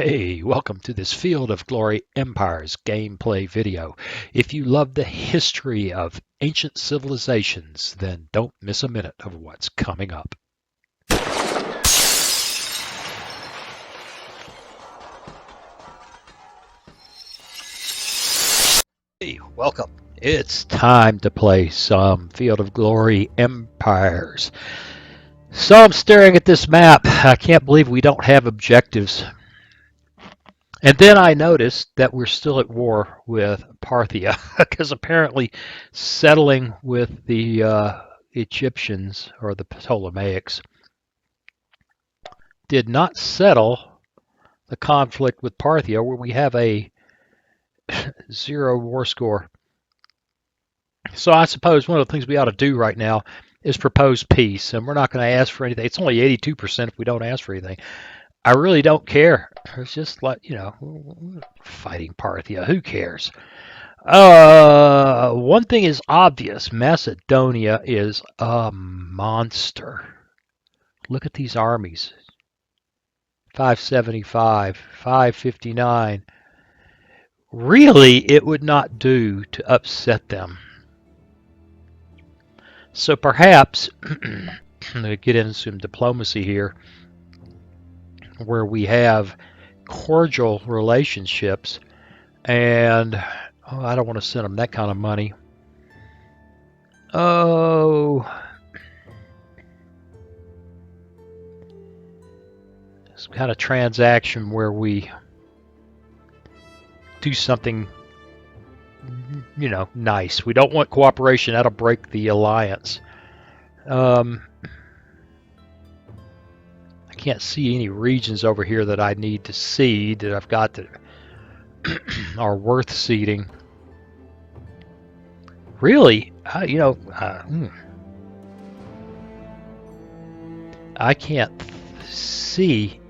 Hey, welcome to this Field of Glory Empires gameplay video. If you love the history of ancient civilizations, then don't miss a minute of what's coming up. Hey, welcome. It's time to play some Field of Glory Empires. So I'm staring at this map. I can't believe we don't have objectives. And then I noticed that we're still at war with Parthia, because apparently settling with the Egyptians, or the Ptolemaics, did not settle the conflict with Parthia, where we have a 0 war score. So I suppose one of the things we ought to do right now is propose peace, and we're not going to ask for anything. It's only 82% if we don't ask for anything. I really don't care. It's just like, fighting Parthia. Who cares? One thing is obvious. Macedonia is a monster. Look at these armies. 575, 559. Really, it would not do to upset them. So perhaps, I'm going to get into some diplomacy here, where we have cordial relationships, and I don't want to send them that kind of money. Some kind of transaction where we do something, nice. We don't want cooperation. That'll break the alliance. I can't see any regions over here that I need to cede that I've got that are worth ceding. Really, I can't see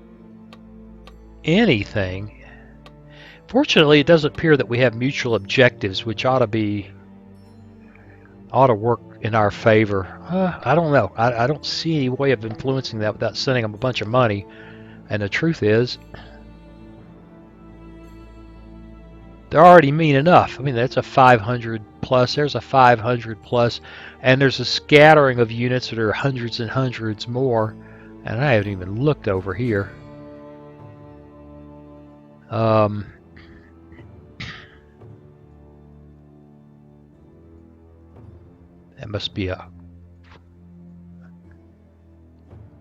anything. Fortunately, it does appear that we have mutual objectives, which ought to work in our favor. I don't know. I don't see any way of influencing that without sending them a bunch of money. And the truth is, they're already mean enough. I mean, that's a 500 plus. There's a 500 plus. And there's a scattering of units that are hundreds and hundreds more. And I haven't even looked over here. That must be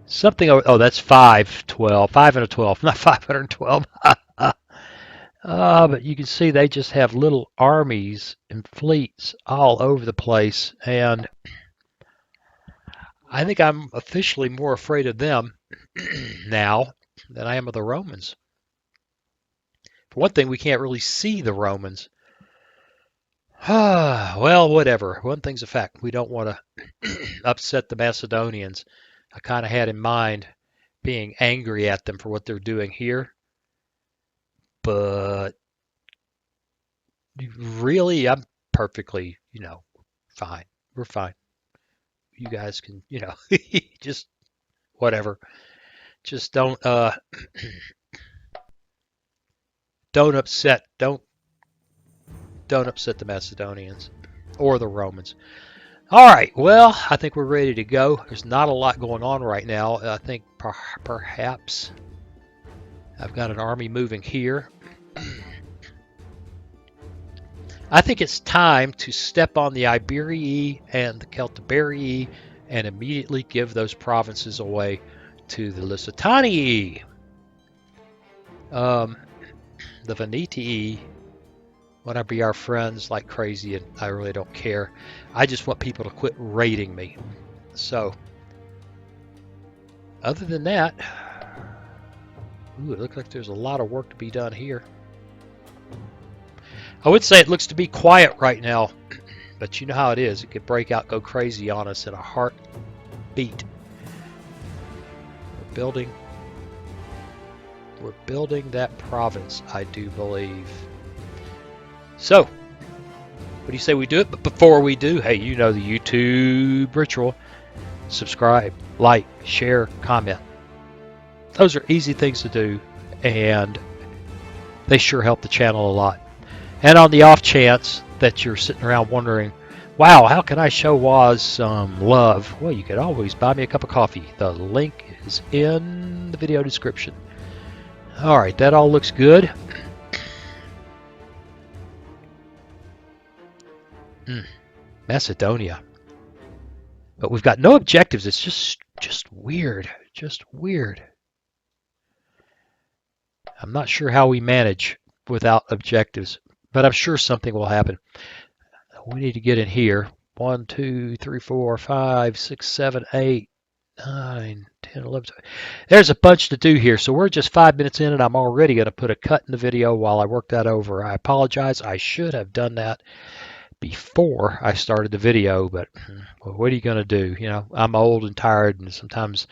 something. Oh, that's 512. 512, not 512. But you can see they just have little armies and fleets all over the place, and I think I'm officially more afraid of them now than I am of the Romans. For one thing, we can't really see the Romans. Well, whatever. One thing's a fact. We don't want to upset the Macedonians. I kind of had in mind being angry at them for what they're doing here. But really, I'm perfectly, fine. We're fine. You guys can, just whatever. Just don't upset the Macedonians or the Romans. All right, well, I think we're ready to go. There's not a lot going on right now. I think perhaps I've got an army moving here. I think it's time to step on the Iberii and the Celtiberii and immediately give those provinces away to the Lusitanii. The Venitii want to be our friends like crazy, and I really don't care. I just want people to quit raiding me. So, other than that, it looks like there's a lot of work to be done here. I would say it looks to be quiet right now, but you know how it is. It could break out, go crazy on us in a heartbeat. We're building that province, I do believe. So, what do you say we do it? But before we do, hey, you know the YouTube ritual. Subscribe, like, share, comment. Those are easy things to do, and They sure help the channel a lot. And on the off chance that you're sitting around wondering, wow, how can I show Woz some love? Well, you could always buy me a cup of coffee. The link is in the video description. Alright, that all looks good. Macedonia. But we've got no objectives. It's just weird. Just weird. I'm not sure how we manage without objectives, but I'm sure something will happen. We need to get in here. 1, 2, 3, 4, 5, 6, 7, 8, 9, 10, 11. There's a bunch to do here, so we're just 5 minutes in, and I'm already going to put a cut in the video while I work that over. I apologize. I should have done that before I started the video, but well, what are you going to do? You know, I'm old and tired, and sometimes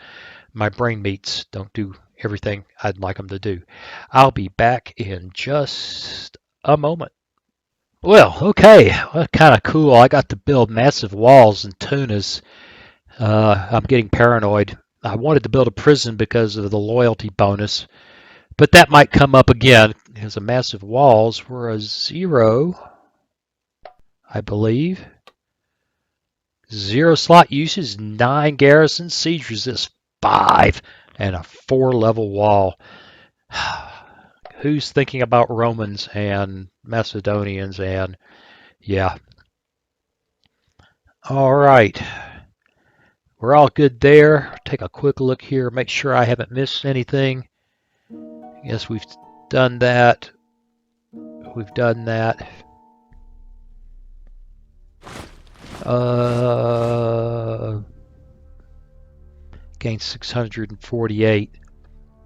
my brain meats don't do everything I'd like them to do. I'll be back in just a moment. Well, okay, well, kind of cool. I got to build massive walls in Tunis. I'm getting paranoid. I wanted to build a prison because of the loyalty bonus, but that might come up again because the massive walls were a 0, I believe. 0 slot uses, 9 garrisons, siege resist 5, and a 4-level wall. Who's thinking about Romans and Macedonians? And yeah. All right. We're all good there. Take a quick look here. Make sure I haven't missed anything. Yes, we've done that. We've done that. Gain 648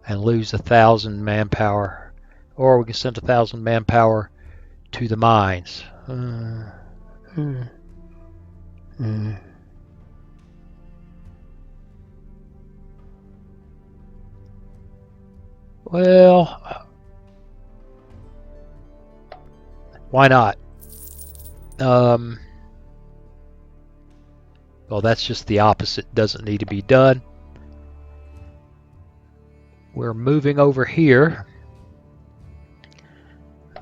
and lose 1,000 manpower, or we can send 1,000 manpower to the mines. Well, why not? Well, that's just the opposite. Doesn't need to be done. We're moving over here.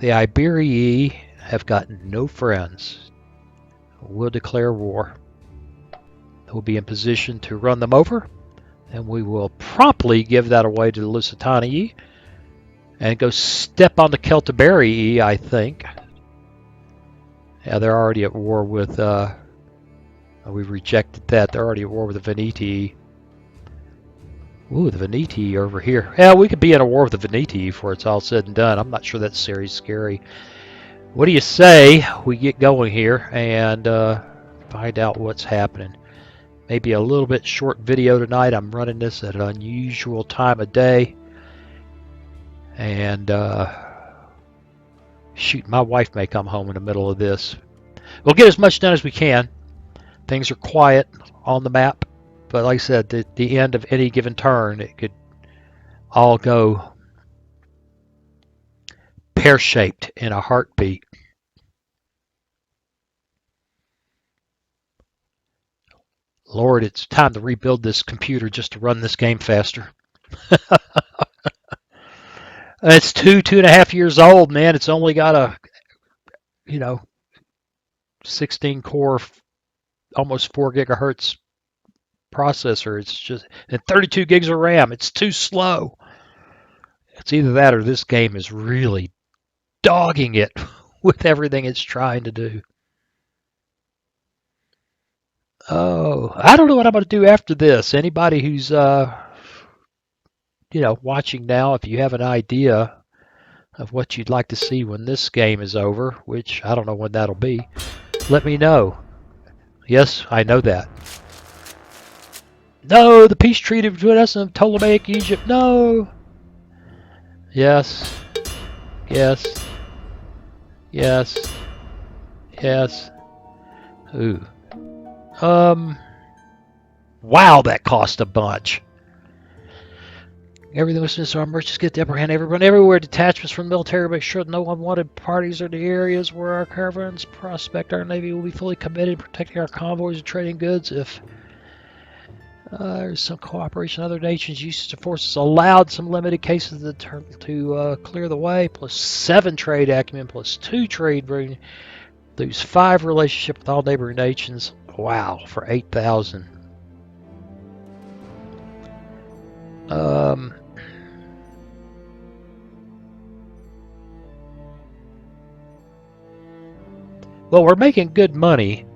The Iberii have got no friends. We'll declare war. We'll be in position to run them over, and we will promptly give that away to the Lusitanii and go step on the Celtiberii, I think. Yeah, they're already at war with... we've rejected that. They're already at war with the Venitii. Ooh, the Venitii over here. Yeah, we could be in a war with the Venitii before it's all said and done. I'm not sure that series scary. What do you say we get going here and find out what's happening? Maybe a little bit short video tonight. I'm running this at an unusual time of day. And shoot, my wife may come home in the middle of this. We'll get as much done as we can. Things are quiet on the map. But like I said, at the end of any given turn, it could all go pear-shaped in a heartbeat. Lord, it's time to rebuild this computer just to run this game faster. It's 2.5 years old, man. It's only got a, 16 core, almost 4 gigahertz processor. It's just, and 32 gigs of RAM. It's too slow. It's either that or this game is really dogging it with everything it's trying to do. Oh, I don't know what I'm going to do after this. Anybody who's watching now, if you have an idea of what you'd like to see when this game is over, which I don't know when that'll be, let me know. Yes, I know that. No, the peace treaty between us and Ptolemaic Egypt. No. Yes. Yes. Yes. Yes. Ooh. Wow, that cost a bunch. Everything was just our merchants get the upper hand. Everyone, everywhere, detachments from the military make sure that no unwanted parties are in the areas where our caravans prospect. Our navy will be fully committed to protecting our convoys and trading goods. If There's some cooperation. Other nations' usage of forces allowed some limited cases to clear the way. Plus 7 trade acumen, plus 2 trade bring. Lose 5 relationship with all neighboring nations. Wow, for 8,000. Well, we're making good money.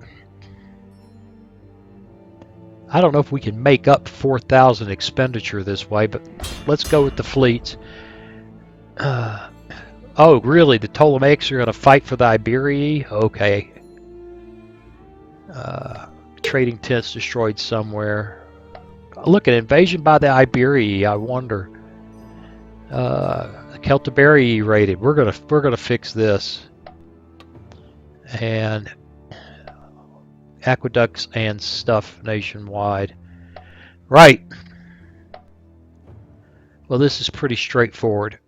I don't know if we can make up 4,000 expenditure this way, but let's go with the fleets. Oh, really? The Ptolemaics are going to fight for the Iberii? Okay. Trading tents destroyed somewhere. Look, an invasion by the Iberii. I wonder. Celtiberii raided. We're gonna fix this. And aqueducts and stuff nationwide. Right. Well, this is pretty straightforward.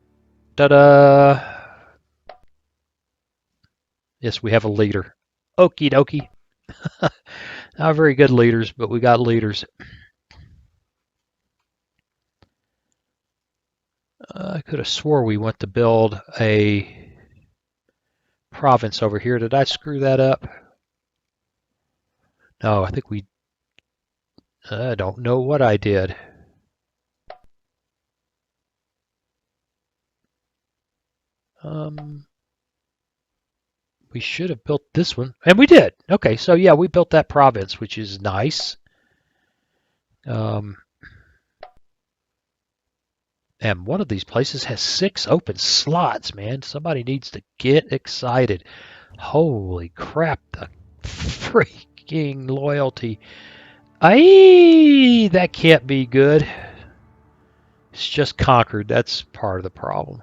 Ta-da! Yes, we have a leader. Okie dokie. Not very good leaders, but we got leaders. I could have swore we went to build a province over here. Did I screw that up? No, I think we... I don't know what I did. We should have built this one. And we did. Okay, so yeah, we built that province, which is nice. And one of these places has 6 open slots, man. Somebody needs to get excited. Holy crap, the freaking loyalty. Aye, that can't be good. It's just conquered. That's part of the problem.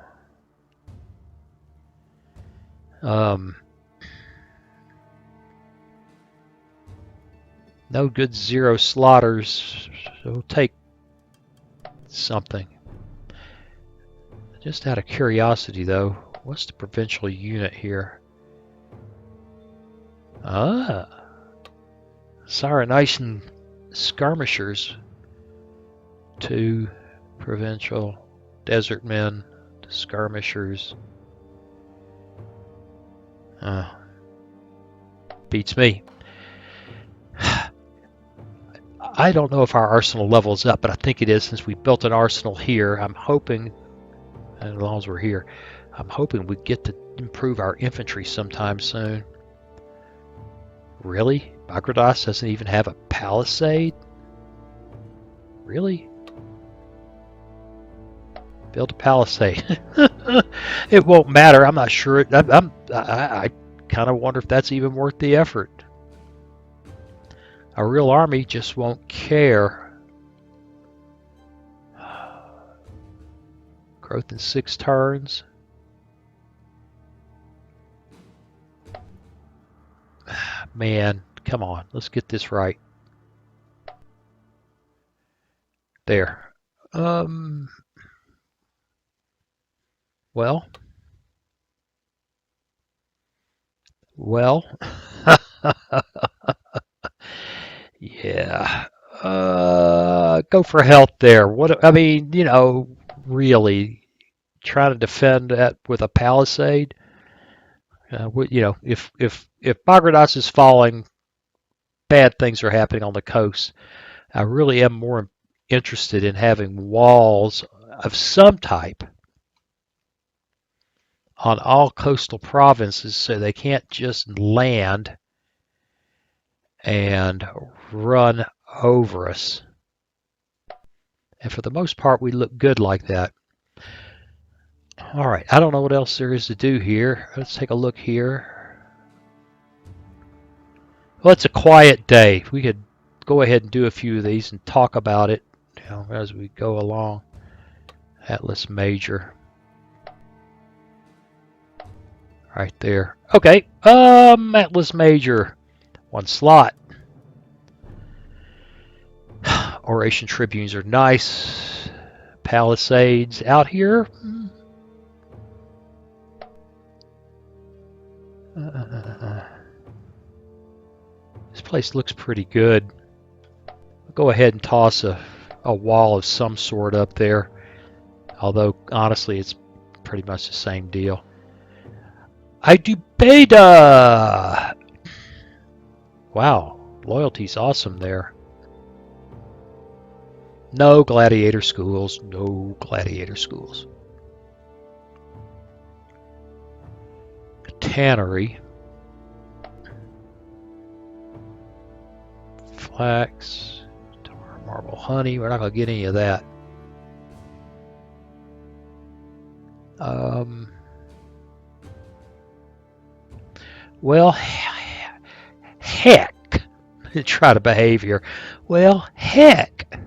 No good 0 slaughters. So we'll take something. Just out of curiosity, though, what's the provincial unit here? Cyrenician skirmishers. 2 provincial desert men, skirmishers. Beats me. I don't know if our arsenal level's up, but I think it is since we built an arsenal here. I'm hoping, as long as we're here, I'm hoping we get to improve our infantry sometime soon. Really? Bagradas doesn't even have a palisade? Really? Build a palisade. It won't matter. I'm not sure. I kind of wonder if that's even worth the effort. A real army just won't care. Growth in 6 turns. Man, come on. Let's get this right. There. Well. Yeah. Go for health there. What I mean, you know, really trying to defend that with a palisade. You know, if Bagradas is falling, bad things are happening on the coast. I really am more interested in having walls of some type on all coastal provinces so they can't just land and run over us. And for the most part, we look good like that. All right, I don't know what else there is to do here. Let's take a look here. Well, it's a quiet day. We could go ahead and do a few of these and talk about it, you know, as we go along. Atlas Major. Right there. Okay, Atlas Major. 1 slot. Oration tribunes are nice. Palisades out here. This place looks pretty good. Go ahead and toss a wall of some sort up there. Although, honestly, it's pretty much the same deal. I do beta! Wow, loyalty's awesome there. No gladiator schools. No gladiator schools. Tannery. Flax. Tar, marble, honey. We're not going to get any of that. Well, heck. Try to behave here. Well, heck.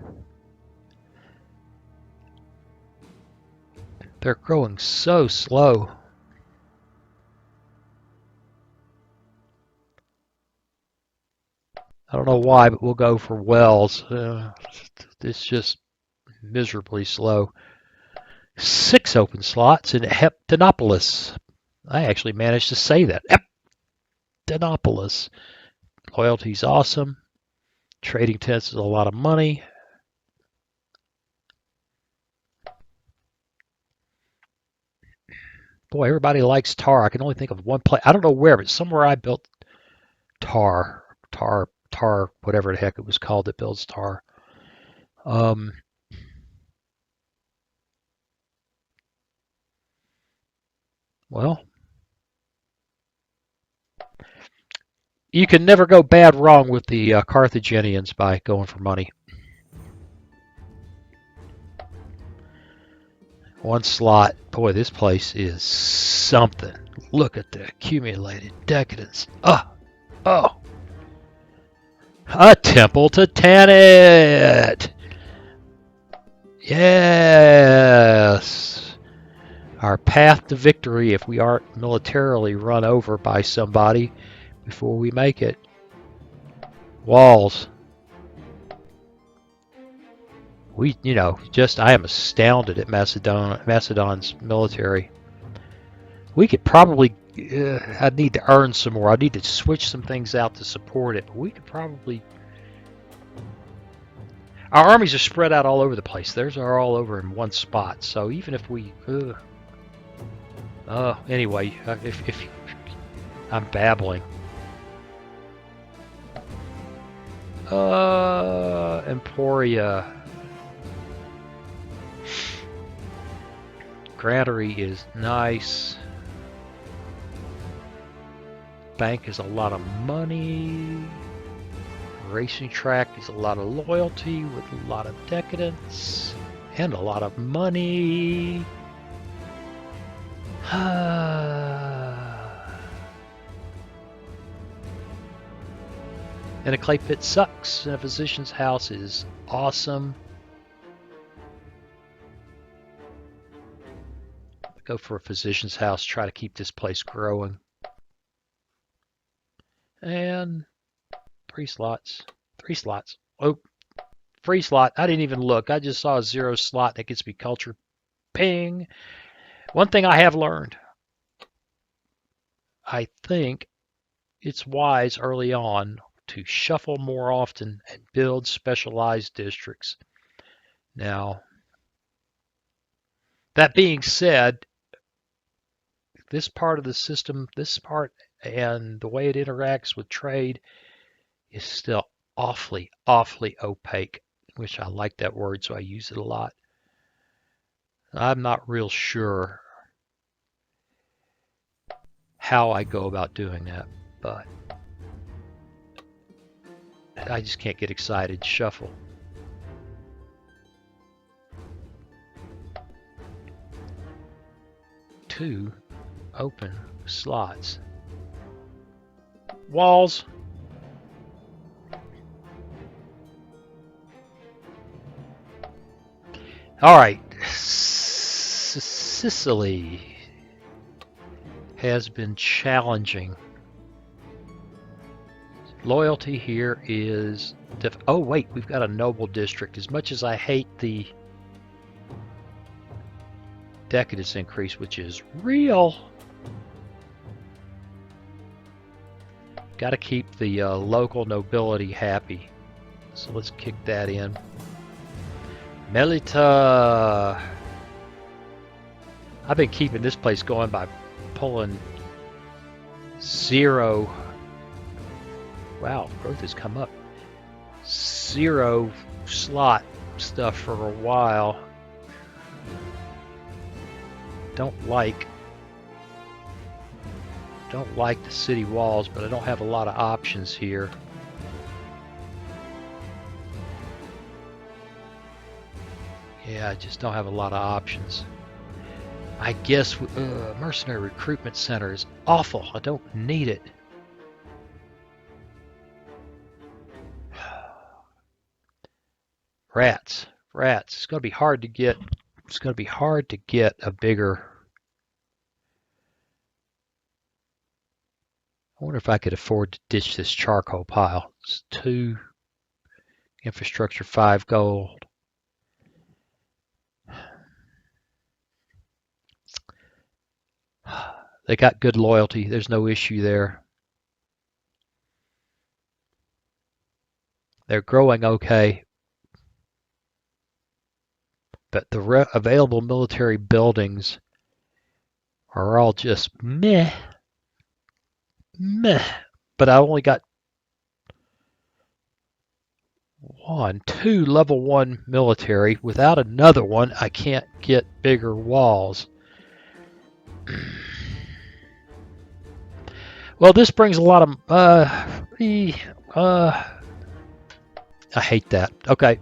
They're growing so slow. I don't know why, but we'll go for Wells. It's just miserably slow. 6 open slots in Heptanopolis. I actually managed to say that. Heptanopolis. Loyalty's awesome. Trading tents is a lot of money. Boy, everybody likes tar. I can only think of one place. I don't know where, but somewhere I built tar, whatever the heck it was called that builds tar. Well, you can never go bad wrong with the Carthaginians by going for money. One slot. Boy, this place is something. Look at the accumulated decadence. Oh. A temple to Tanit. Yes. Our path to victory if we aren't militarily run over by somebody before we make it. Walls. I am astounded at Macedon's military. We could probably, I need to earn some more. I need to switch some things out to support it. But we could probably, our armies are spread out all over the place. Theirs are all over in one spot. So even if we, anyway, if I'm babbling. Emporia. Granary is nice. Bank is a lot of money. Racing track is a lot of loyalty with a lot of decadence and a lot of money. And a clay pit sucks, and a physician's house is awesome. Go for a physician's house, try to keep this place growing. And 3 slots. 3 slots. Oh, free slot. I didn't even look. I just saw a 0 slot that gets me culture. Ping. One thing I have learned. I think it's wise early on to shuffle more often and build specialized districts. Now, that being said, this part of the system, this part and the way it interacts with trade is still awfully opaque, which I like that word, so I use it a lot. I'm not real sure how I go about doing that, but I just can't get excited. Shuffle. Two open slots. Walls. All right. Sicily has been challenging. Loyalty here is... oh, wait, we've got a noble district. As much as I hate the decadence increase, which is real, got to keep the local nobility happy. So let's kick that in. Melita. I've been keeping this place going by pulling 0. Wow, growth has come up. 0 slot stuff for a while. Don't like the city walls, but I don't have a lot of options here. Yeah, I just don't have a lot of options. I guess mercenary recruitment center is awful. I don't need it. Rats. It's going to be hard to get. It's going to be hard to get a bigger. I wonder if I could afford to ditch this charcoal pile. It's 2 infrastructure, 5 gold. They got good loyalty. There's no issue there. They're growing okay. But the available military buildings are all just meh. But I only got 2 level 1 military. Without another one, I can't get bigger walls. Well, this brings a lot of I hate that. Okay.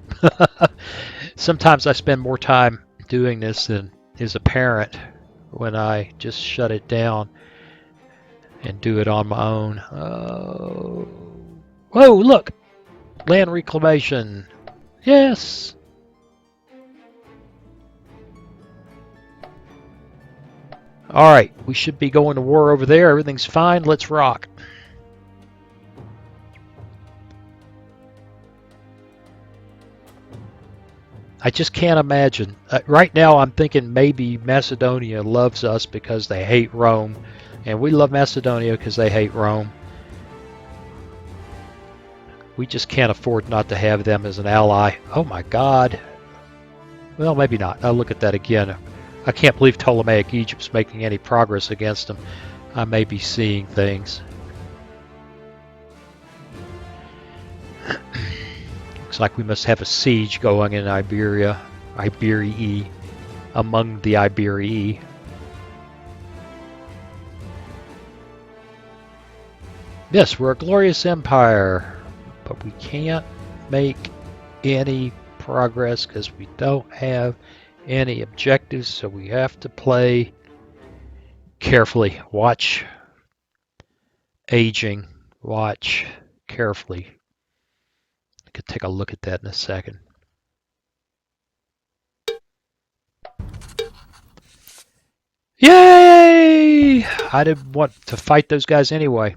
Sometimes I spend more time doing this than is apparent when I just shut it down and do it on my own. Whoa, look! Land reclamation. Yes! Alright, we should be going to war over there. Everything's fine. Let's rock. I just can't imagine. Right now I'm thinking maybe Macedonia loves us because they hate Rome. And we love Macedonia because they hate Rome. We just can't afford not to have them as an ally. Oh my God. Well, maybe not. I'll look at that again. I can't believe Ptolemaic Egypt's making any progress against them. I may be seeing things. Looks like we must have a siege going in Iberia. Iberii. Among the Iberii. Yes, we're a glorious empire, but we can't make any progress because we don't have any objectives, so we have to play carefully. Watch aging. Watch carefully. I could take a look at that in a second. Yay! I didn't want to fight those guys anyway.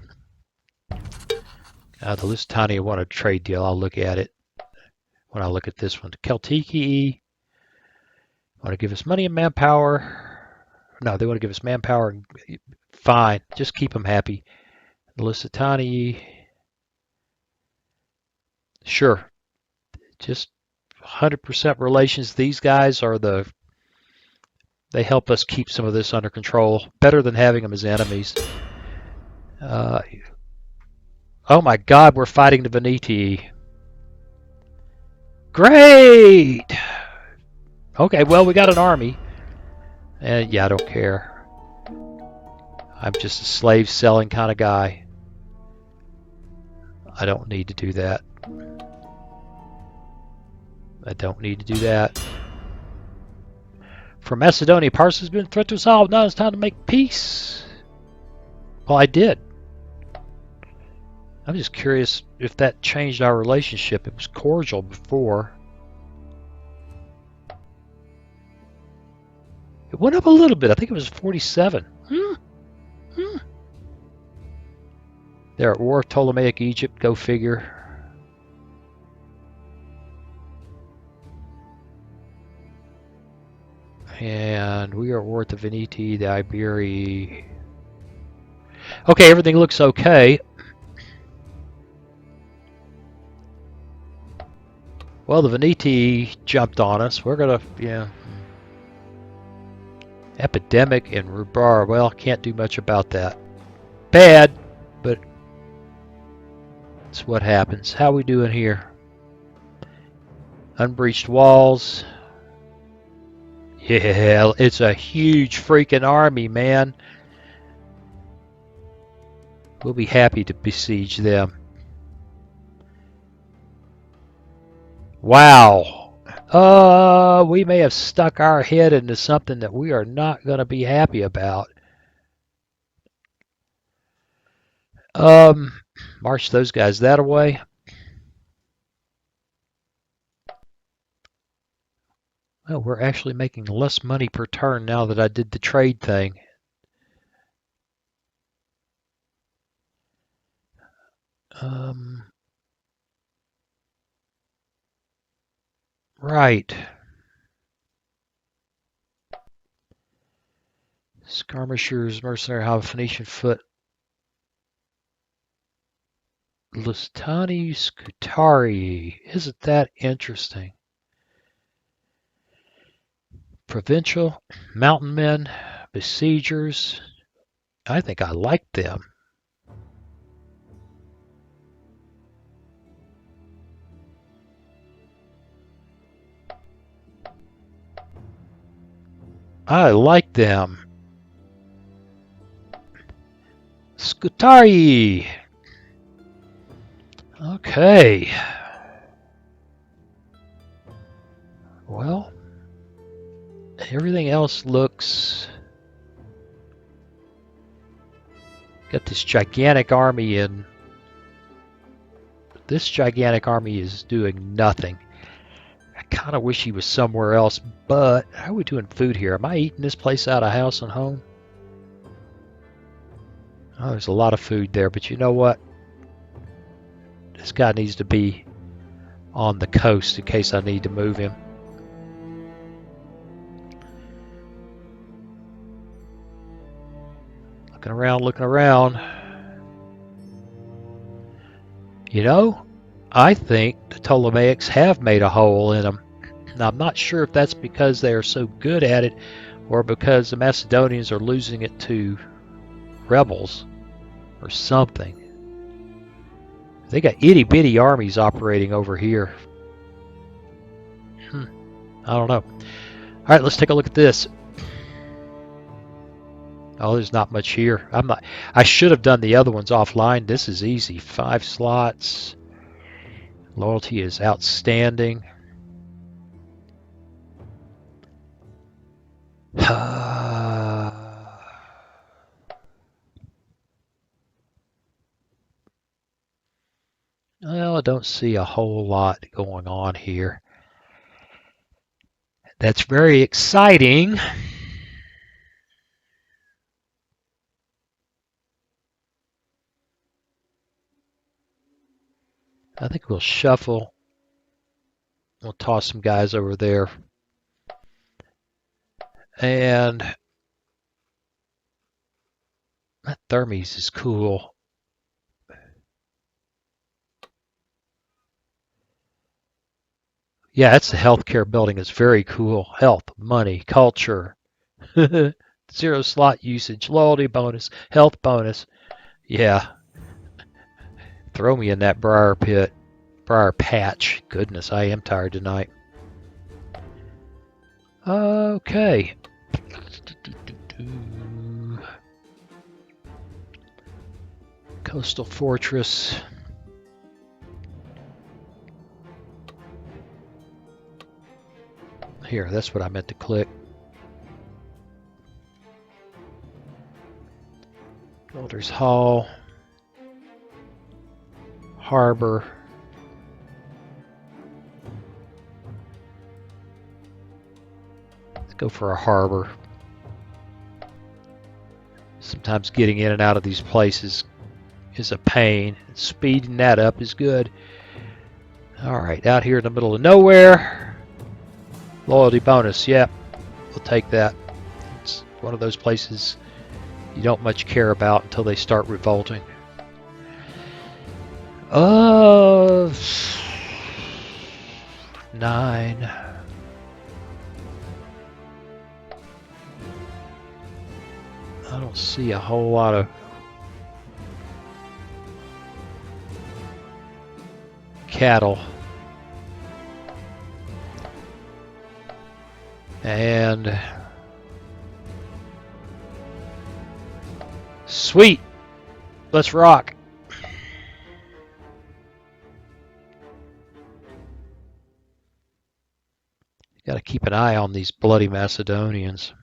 The Lusitania want a trade deal. I'll look at it when I look at this one. Celtic want to give us money and manpower. No, they want to give us manpower. Fine. Just keep them happy. The Lusitania. Sure. Just 100% relations. These guys are they help us keep some of this under control. Better than having them as enemies. Oh my God, we're fighting the Venitii. Great! Okay, well, we got an army. And yeah, I don't care. I'm just a slave selling kind of guy. I don't need to do that. I don't need to do that. For Macedonia, Pyrrhus has been a threat to us all. Now it's time to make peace. Well, I did. I'm just curious if that changed our relationship. It was cordial before. It went up a little bit. I think it was 47. They're at war with Ptolemaic Egypt. Go figure. And we are at war with the Venitii, the Iberii. Okay, everything looks okay. Well, the Venitii jumped on us. We're gonna, yeah. Epidemic in rhubarb. Well, can't do much about that. Bad, but it's what happens. How we doing here? Unbreached walls. Yeah, it's a huge freaking army, man. We'll be happy to besiege them. Wow. We may have stuck our head into something that we are not going to be happy about. March those guys that away. Well, we're actually making less money per turn now that I did the trade thing. Right. Skirmishers, mercenary, have Phoenician foot. Lustani Scutari. Isn't that interesting? Provincial, mountain men, besiegers. I think I like them. I like them. Scutari. Okay. Well, everything else looks... Got this gigantic army in. This gigantic army is doing nothing. I kind of wish he was somewhere else, but how are we doing food here? Am I eating this place out of house and home? Oh, there's a lot of food there, but you know what? This guy needs to be on the coast in case I need to move him. Looking around, looking around. You know, I think the Ptolemaics have made a hole in them. Now, I'm not sure if that's because they are so good at it or because the Macedonians are losing it to rebels or something. They got itty-bitty armies operating over here. I don't know. All right, let's take a look at this. Oh, there's not much here. I should have done the other ones offline. This is easy. 5 slots. Loyalty is outstanding. Well, I don't see a whole lot going on here. That's very exciting. I think we'll shuffle. We'll toss some guys over there. And that Thermes is cool. Yeah, that's the healthcare building. It's very cool. Health, money, culture, 0 slot usage, loyalty bonus, health bonus. Yeah. Throw me in that briar pit. Briar patch. Goodness, I am tired tonight. Okay. Coastal fortress. Here, that's what I meant to click. Builder's Hall. Harbor. Let's go for a harbor. Sometimes getting in and out of these places is a pain. Speeding that up is good. Alright, out here in the middle of nowhere. Loyalty bonus, yep. We'll take that. It's one of those places you don't much care about until they start revolting. 9. I don't see a whole lot of cattle. And sweet, let's rock. Got to keep an eye on these bloody Macedonians.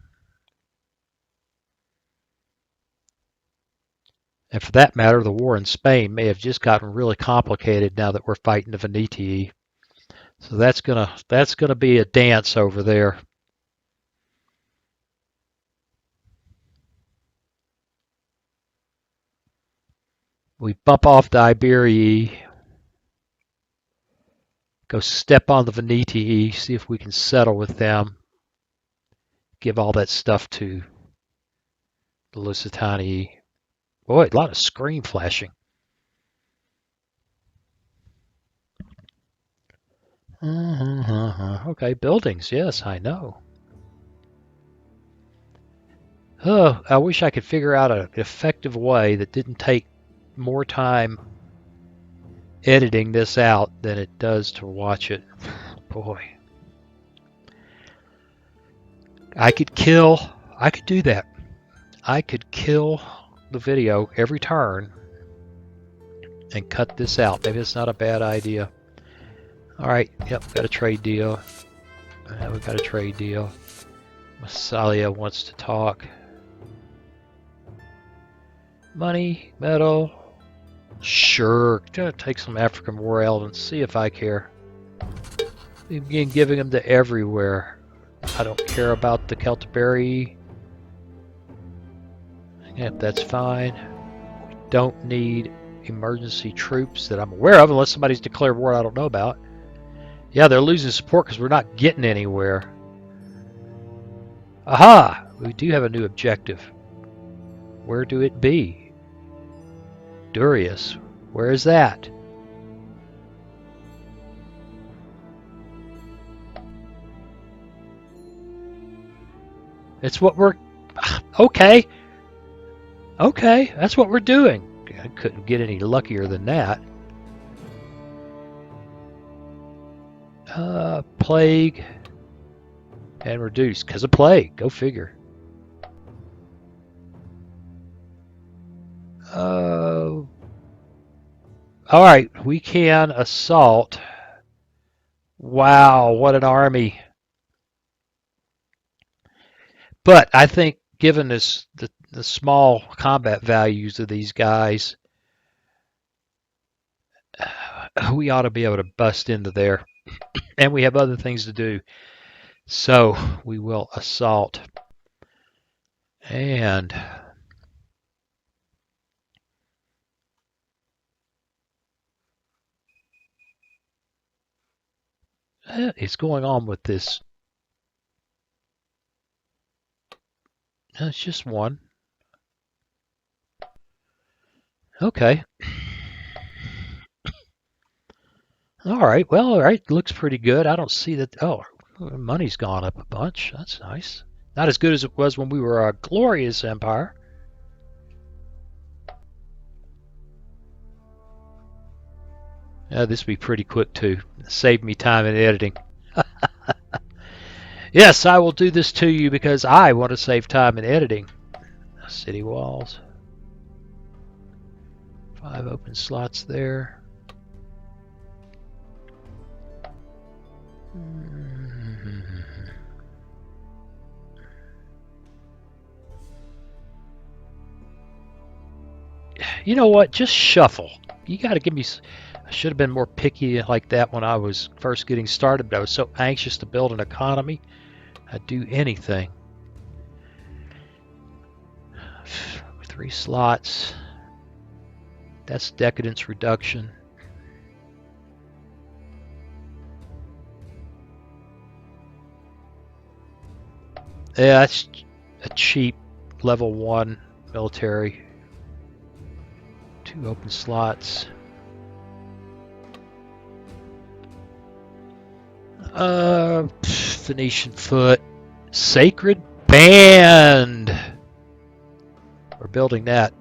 And for that matter, the war in Spain may have just gotten really complicated now that we're fighting the Venitii. So that's gonna be a dance over there. We bump off the Iberii, go step on the Venitii, see if we can settle with them. Give all that stuff to the Lusitanii. Boy, a lot of screen flashing. Okay, buildings, yes, I know. Oh, I wish I could figure out an effective way that didn't take more time editing this out than it does to watch it. Boy. I could do that. I could kill the video every turn and cut this out. Maybe it's not a bad idea. Alright, yep, got a trade deal. We got a trade deal. Massalia wants to talk. Money, metal. Sure, gonna take some African war elephants, see if I care. We begin giving them to everywhere. I don't care about the Celtiberii. Yep, that's fine. We don't need emergency troops that I'm aware of, unless somebody's declared war I don't know about. Yeah, they're losing support because we're not getting anywhere. Aha! We do have a new objective. Where do it be? Durius. Where is that? It's what we're... Okay. Okay, that's what we're doing. I couldn't get any luckier than that. Plague and reduce because of plague. Go figure. All right, we can assault. Wow, what an army! But I think, given this the small combat values of these guys, we ought to be able to bust into there. And we have other things to do. So we will assault. And what is going on with this? No, it's just one. Okay. All right. Well, all right. Looks pretty good. I don't see that. Oh, money's gone up a bunch. That's nice. Not as good as it was when we were a glorious empire. This will be pretty quick too. Save me time in editing. Yes, I will do this to you because I want to save time in editing. City walls. 5 open slots there. You know what? Just shuffle. You got to give me... I should have been more picky like that when I was first getting started, but I was so anxious to build an economy. I'd do anything. 3 slots. That's decadence reduction. Yeah, that's a cheap level 1 military. 2 open slots. Phoenician foot. Sacred band. We're building that.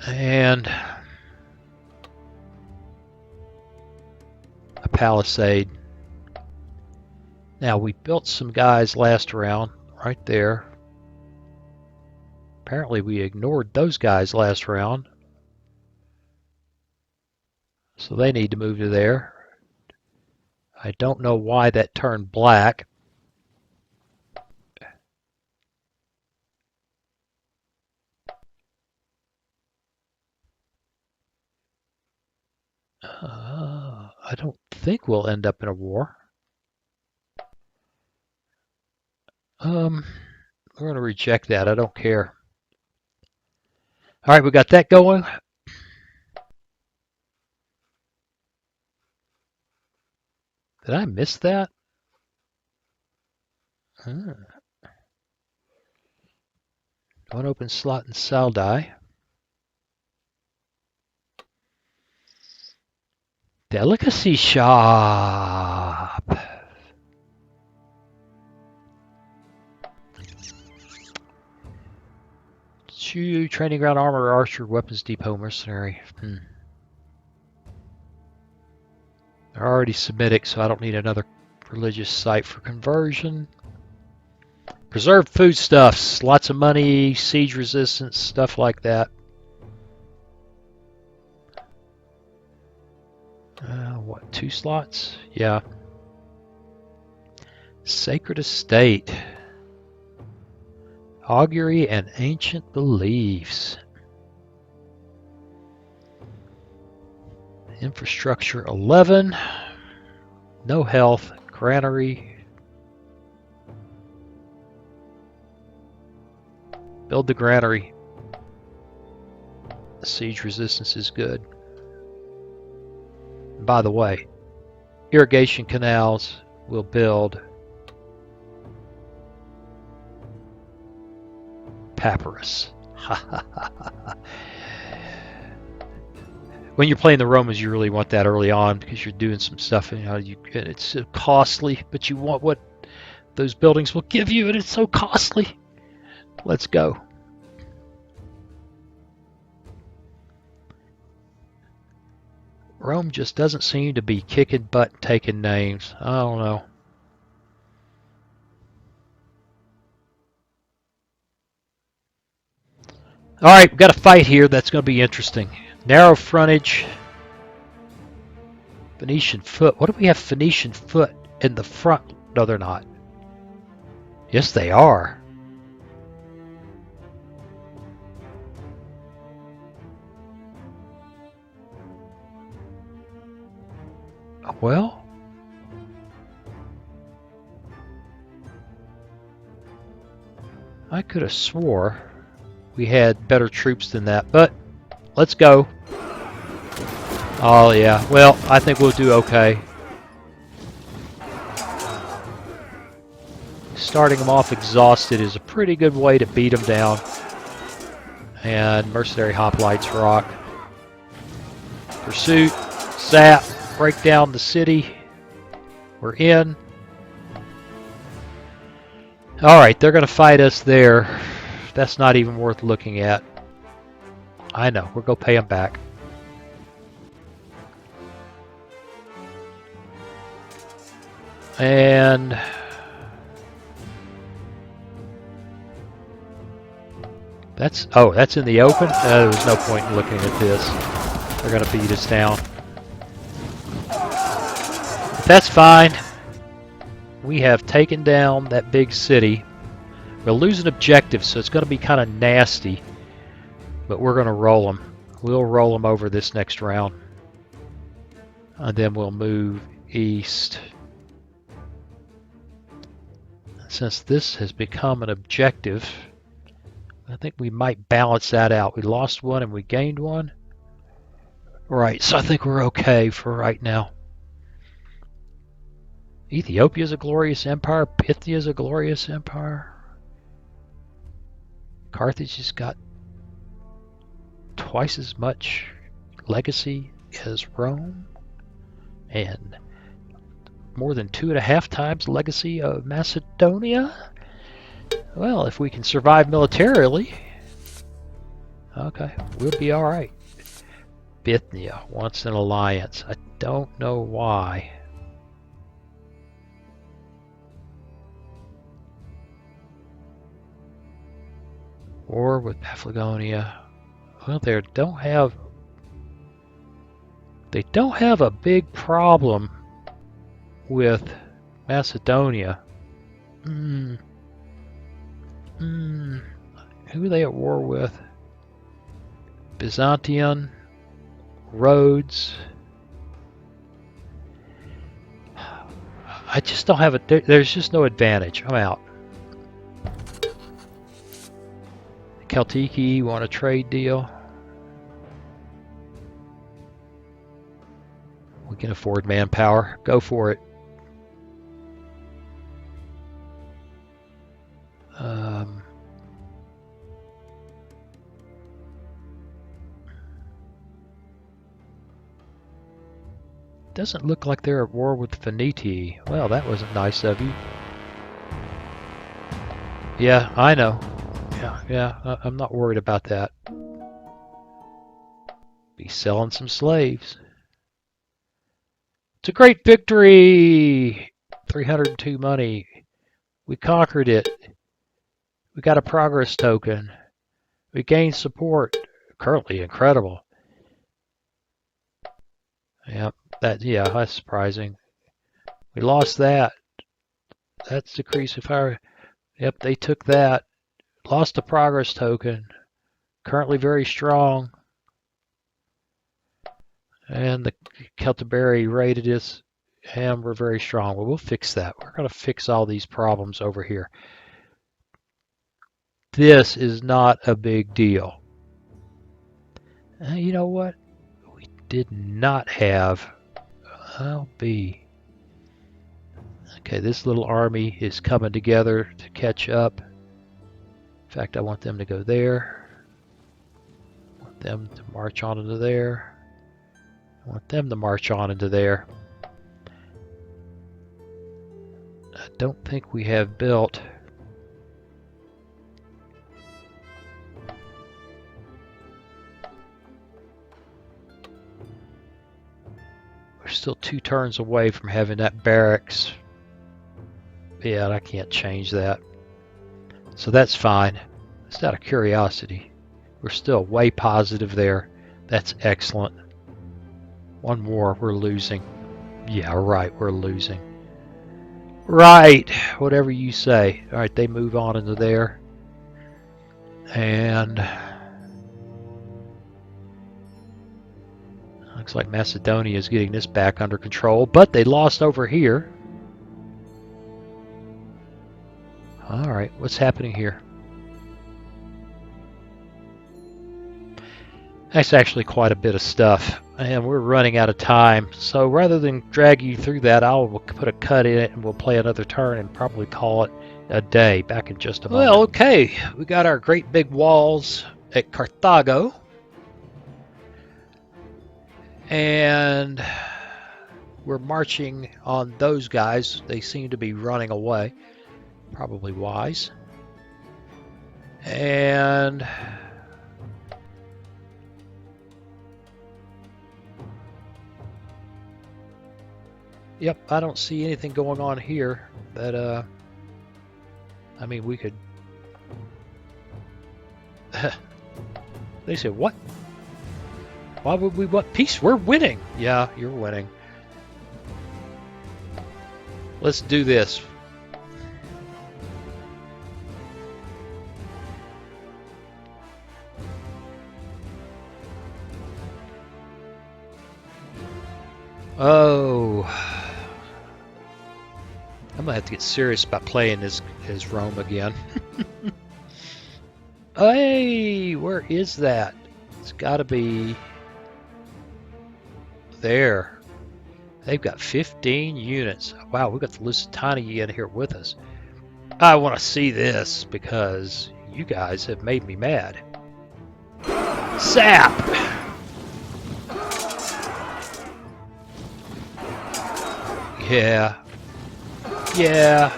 And a palisade. Now we built some guys last round right there. Apparently we ignored those guys last round. So they need to move to there. I don't know why that turned black. I don't think we'll end up in a war. We're going to reject that. I don't care. All right, we got that going. Did I miss that? One open slot in Saldai. Delicacy shop. Training ground armor, archer, weapons depot, mercenary. They're already Semitic, so I don't need another religious site for conversion. Preserved foodstuffs, lots of money, siege resistance, stuff like that. What, 2 slots? Yeah. Sacred estate. Augury and ancient beliefs. Infrastructure 11. No health. Granary. Build the granary. Siege resistance is good. And by the way, irrigation canals will build Pyrrhus. When you're playing the Romans, you really want that early on because you're doing some stuff. It's costly, but you want what those buildings will give you, and it's so costly. Let's go. Rome just doesn't seem to be kicking butt and taking names. I don't know. Alright, we've got a fight here that's going to be interesting. Narrow frontage. Venetian foot. What do we have Venetian foot in the front? No, they're not. Yes, they are. Well, I could have swore we had better troops than that, but let's go. Oh yeah, well, I think we'll do okay. Starting them off exhausted is a pretty good way to beat them down. And mercenary hoplites rock. Pursuit, zap, break down the city. We're in. Alright, they're going to fight us there. That's not even worth looking at. I know, we'll go pay them back. And that's in the open? There's no point in looking at this. They're going to beat us down. But that's fine. We have taken down that big city. We'll lose an objective, so it's going to be kind of nasty. But we're going to roll them. We'll roll them over this next round. And then we'll move east. Since this has become an objective, I think we might balance that out. We lost one and we gained one. Right, so I think we're okay for right now. Ethiopia is a glorious empire. Pythia is a glorious empire. Carthage has got twice as much legacy. as Rome, and more than 2.5 times the legacy of Macedonia. Well, if we can survive militarily, okay, we'll be all right. Bithynia wants an alliance. I don't know why. War with Paphlagonia. Well, they don't have a big problem with Macedonia. Who are they at war with? Byzantium, Rhodes. I just don't have a. There's just no advantage. I'm out. Celtic want a trade deal. We can afford manpower. Go for it. Doesn't look like they're at war with Venitii. Well, that wasn't nice of you. Yeah, I know. Yeah, I'm not worried about that. Be selling some slaves. It's a great victory! 302 money. We conquered it. We got a progress token. We gained support. Currently incredible. Yep, that's surprising. We lost that. That's decrease of fire. Yep, they took that. Lost a progress token. Currently very strong. And the Celtiberii raided us, and we're very strong. Well, we'll fix that. We're going to fix all these problems over here. This is not a big deal. You know what? We did not have LB. Okay, this little army is coming together to catch up. In fact, I want them to go there. I want them to march on into there. I want them to march on into there. I don't think we have built. We're still 2 turns away from having that barracks. Yeah, I can't change that. So that's fine. It's out of curiosity. We're still way positive there. That's excellent. One more, we're losing. Yeah, right, we're losing. Right, whatever you say. Alright, they move on into there. And looks like Macedonia is getting this back under control, but they lost over here. Alright, what's happening here? That's actually quite a bit of stuff, and we're running out of time. So rather than drag you through that, I'll put a cut in it and we'll play another turn and probably call it a day. Back in just a moment. Well, okay, we got our great big walls at Carthago. And we're marching on those guys. They seem to be running away. Probably wise. And yep, I don't see anything going on here that I mean, we could they said, what? Why would we want peace? We're winning. Yeah, you're winning. Let's do this. Oh, I'm gonna have to get serious about playing as Rome again. Hey, where is that? It's got to be there. They've got 15 units. Wow, we've got the Lusitania in here with us. I want to see this because you guys have made me mad. Sap! Yeah. Yeah.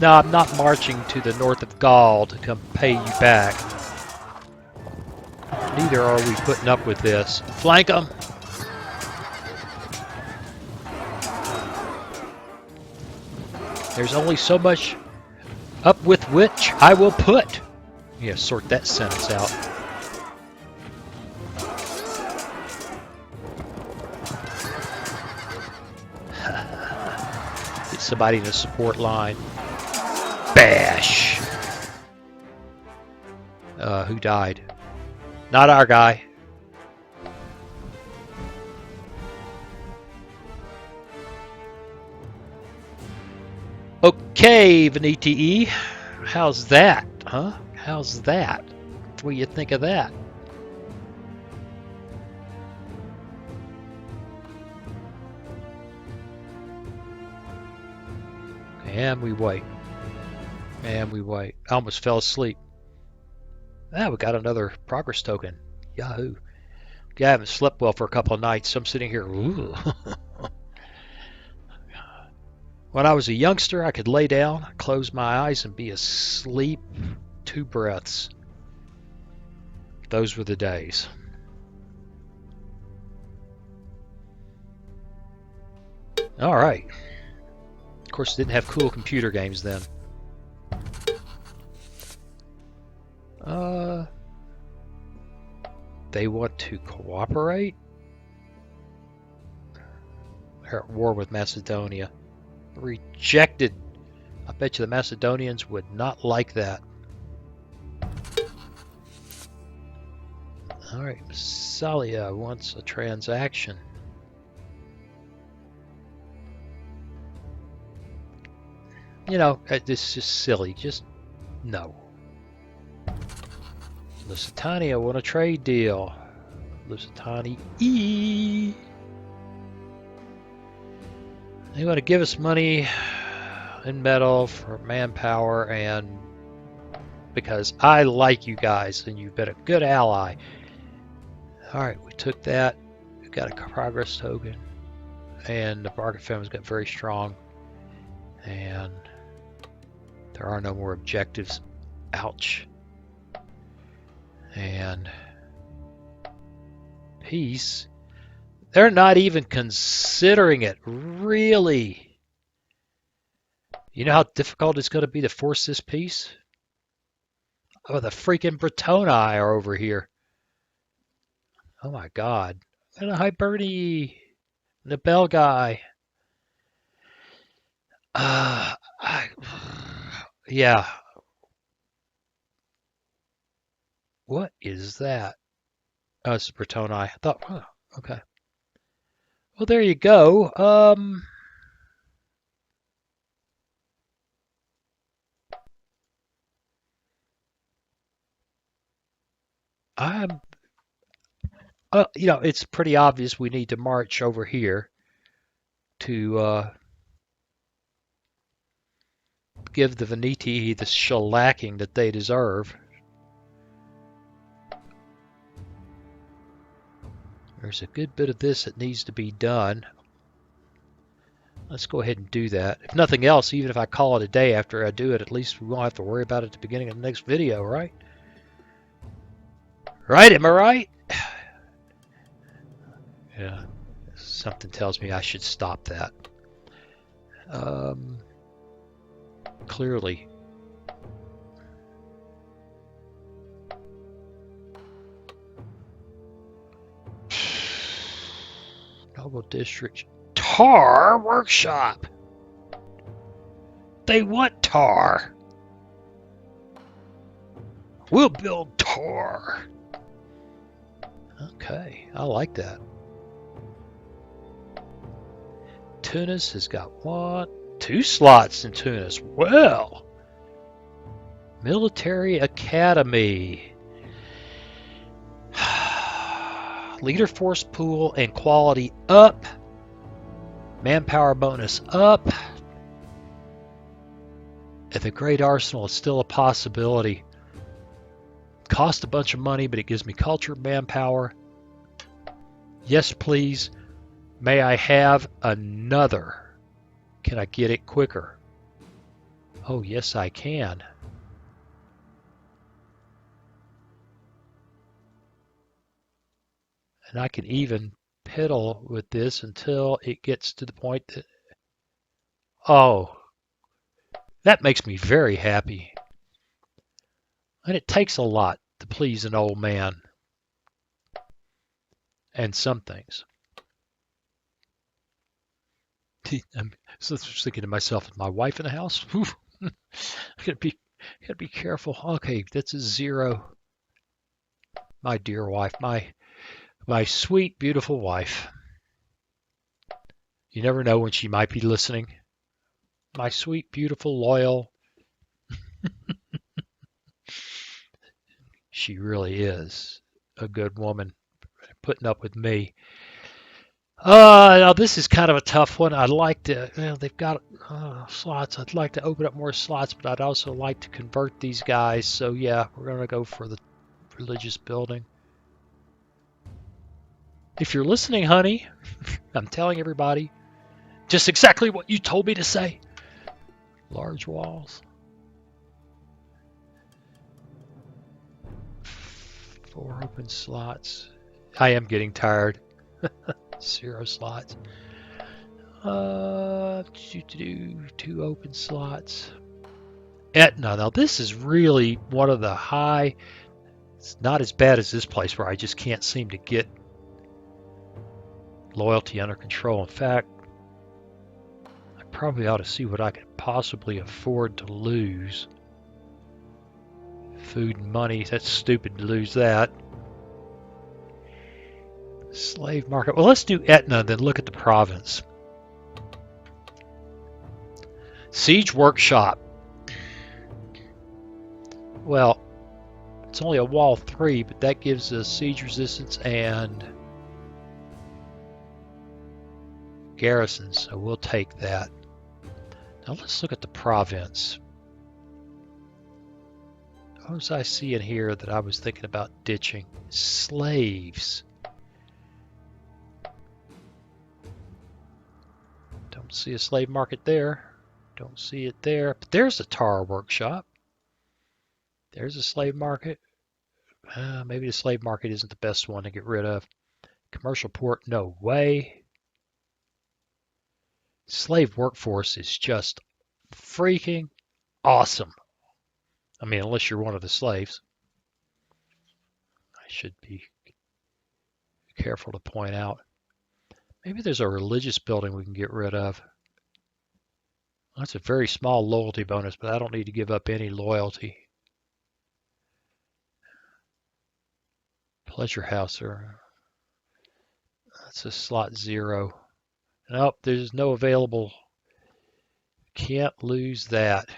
No, I'm not marching to the north of Gaul to come pay you back. Neither are we putting up with this. Flank them! There's only so much up with which I will put. Yeah, sort that sentence out. Get somebody in the support line. Bash! Who died? Not our guy. Okay, Venitii. How's that, huh? How's that? What do you think of that? And we wait. And we wait. I almost fell asleep. Ah, we got another progress token. Yahoo. Yeah, I haven't slept well for a couple of nights, so I'm sitting here. Ooh. When I was a youngster, I could lay down, close my eyes, and be asleep 2 breaths. Those were the days. All right. Of course, didn't have cool computer games then. They want to cooperate? They're at war with Macedonia. Rejected. I bet you the Macedonians would not like that. Alright, Massalia wants a transaction. You know, this is just silly. Just no. Lusitania want a trade deal. Lusitania E. They want to give us money and metal for manpower, and because I like you guys and you've been a good ally. Alright, we took that. We got a progress token. And the bargain family's got very strong. And there are no more objectives. Ouch. And peace. They're not even considering it. Really? You know how difficult it's going to be to force this peace? Oh, the freaking Bretoni are over here. Oh my god. And the Iberii. The Bell guy. Yeah. What is that? Oh, it's Bretoni. I thought, oh, okay. Well, there you go. You know, it's pretty obvious we need to march over here to give the Venitii the shellacking that they deserve. There's a good bit of this that needs to be done. Let's go ahead and do that. If nothing else, even if I call it a day after I do it, at least we won't have to worry about it at the beginning of the next video, right? Right? Am I right? Yeah. Something tells me I should stop that. Clearly. Noble District. Tar Workshop. They want tar. We'll build tar. Okay, I like that. Tunis has got 2 slots in Tunis. Well, Military Academy. Leader force pool and quality up. Manpower bonus up. And the Great Arsenal is still a possibility. Cost a bunch of money, but it gives me culture, manpower. Yes, please. May I have another? Can I get it quicker? Oh, yes, I can. And I can even piddle with this until it gets to the point that, oh, that makes me very happy. And it takes a lot to please an old man. And some things. I'm just thinking to myself, is my wife in the house? I gotta be careful. Okay, that's a 0. My dear wife, my sweet, beautiful wife. You never know when she might be listening. My sweet, beautiful, loyal. She really is a good woman, putting up with me. Now this is kind of a tough one. I'd like to, they've got slots. I'd like to open up more slots, but I'd also like to convert these guys. So yeah, we're going to go for the religious building. If you're listening, honey, I'm telling everybody just exactly what you told me to say. Large walls. 4 open slots. I am getting tired. 0 slots. 2 open slots. Etna. Now this is really one of the high. It's not as bad as this place where I just can't seem to get loyalty under control. In fact, I probably ought to see what I could possibly afford to lose. Food and money. That's stupid to lose that. Slave market. Well, let's do Etna, then look at the province. Siege workshop. Well, it's only a wall 3, but that gives us siege resistance and garrisons, so we'll take that. Now let's look at the province. What was I seeing here that I was thinking about ditching? Slaves. Don't see a slave market there. Don't see it there. But there's a tar workshop. There's a slave market. Maybe the slave market isn't the best one to get rid of. Commercial port, no way. Slave workforce is just freaking awesome. I mean, unless you're one of the slaves. I should be careful to point out. Maybe there's a religious building we can get rid of. That's a very small loyalty bonus, but I don't need to give up any loyalty. Pleasure house, or that's a slot 0. Nope, there's no available. Can't lose that.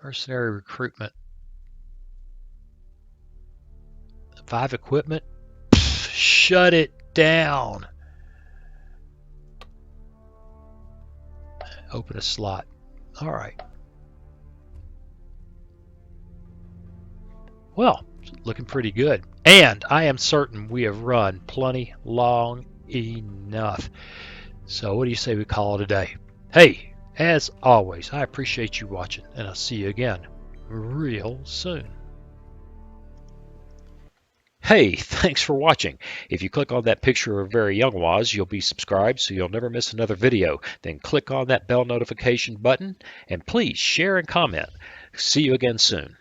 Mercenary recruitment. 5 equipment. Pfft, shut it down. Open a slot. All right. Well, looking pretty good. And I am certain we have run plenty long enough. So what do you say we call it a day? Hey, as always, I appreciate you watching, and I'll see you again real soon. Hey, thanks for watching. If you click on that picture of very young Waz, you'll be subscribed so you'll never miss another video. Then click on that bell notification button, and please share and comment. See you again soon.